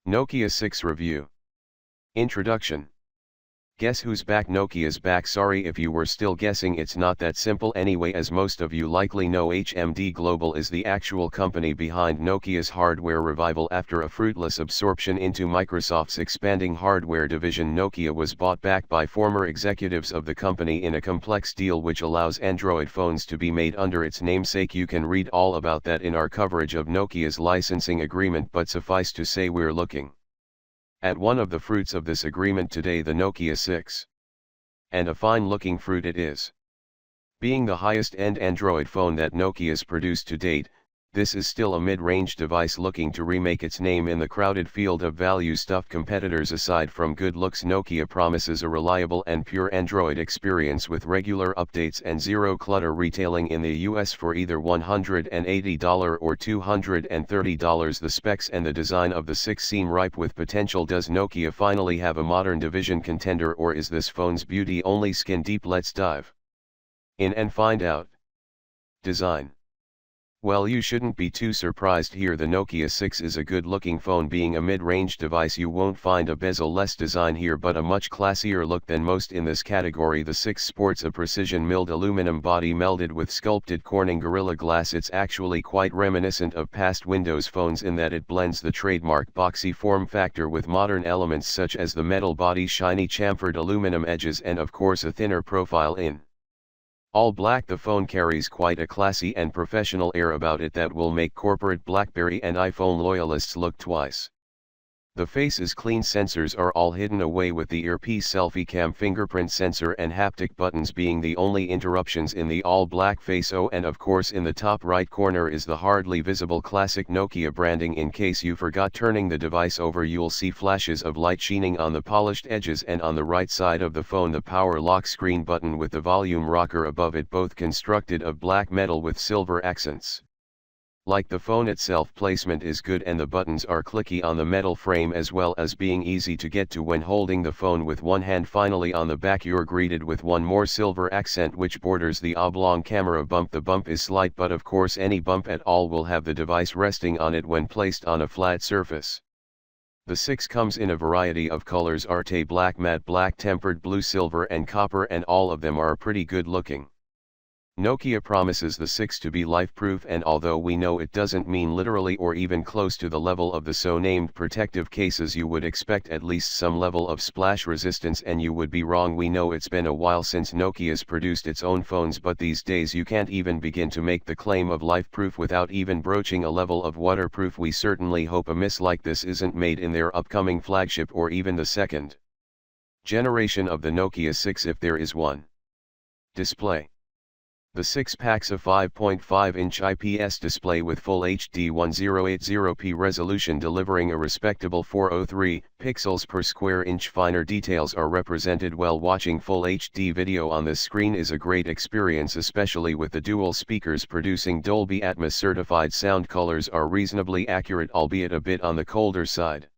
Nokia 6 Review. Introduction. Guess who's back? Nokia's back. Sorry if you were still guessing, it's not that simple anyway. As most of you likely know, HMD Global is the actual company behind Nokia's hardware revival. After a fruitless absorption into Microsoft's expanding hardware division, Nokia was bought back by former executives of the company in a complex deal which allows Android phones to be made under its namesake. You can read all about that in our coverage of Nokia's licensing agreement, but suffice to say we're looking at one of the fruits of this agreement today, the Nokia 6. And a fine-looking fruit it is. Being the highest-end Android phone that Nokia's produced to date, this is still a mid-range device looking to remake its name in the crowded field of value stuff. Competitors aside, from good looks, Nokia promises a reliable and pure Android experience with regular updates and zero clutter. Retailing in the US for either $180 or $230. The specs and the design of the 6 seem ripe with potential. Does Nokia finally have a modern division contender, or is this phone's beauty only skin deep? Let's dive in and find out. Design. Well, you shouldn't be too surprised here. The Nokia 6 is a good-looking phone. Being a mid-range device, you won't find a bezel-less design here, but a much classier look than most in this category. The 6 sports a precision-milled aluminum body melded with sculpted Corning Gorilla Glass. It's actually quite reminiscent of past Windows phones in that it blends the trademark boxy form factor with modern elements such as the metal body, shiny chamfered aluminum edges, and of course a thinner profile in all black. The phone carries quite a classy and professional air about it that will make corporate BlackBerry and iPhone loyalists look twice. The face is clean. Sensors are all hidden away, with the earpiece, selfie cam, fingerprint sensor and haptic buttons being the only interruptions in the all-black face. Oh, and of course in the top right corner is the hardly visible classic Nokia branding. In case you forgot, turning the device over you'll see flashes of light sheening on the polished edges, and on the right side of the phone the power lock screen button with the volume rocker above it, both constructed of black metal with silver accents. Like the phone itself, placement is good and the buttons are clicky on the metal frame, as well as being easy to get to when holding the phone with one hand. Finally, on the back you're greeted with one more silver accent which borders the oblong camera bump. The bump is slight, but of course any bump at all will have the device resting on it when placed on a flat surface. The 6 comes in a variety of colors: Arte black, matte black, tempered blue, silver and copper, and all of them are pretty good looking. Nokia promises the 6 to be life-proof, and although we know it doesn't mean literally or even close to the level of the so-named protective cases, you would expect at least some level of splash resistance, and you would be wrong. We know it's been a while since Nokia's produced its own phones, but these days you can't even begin to make the claim of life-proof without even broaching a level of waterproof. We certainly hope a miss like this isn't made in their upcoming flagship or even the second generation of the Nokia 6, if there is one. Display. The 6 packs a 5.5-inch IPS display with full HD 1080p resolution, delivering a respectable 403 pixels per square inch. Finer details are represented well. Watching full HD video on this screen is a great experience, especially with the dual speakers producing Dolby Atmos certified sound. Colors are reasonably accurate, albeit a bit on the colder side.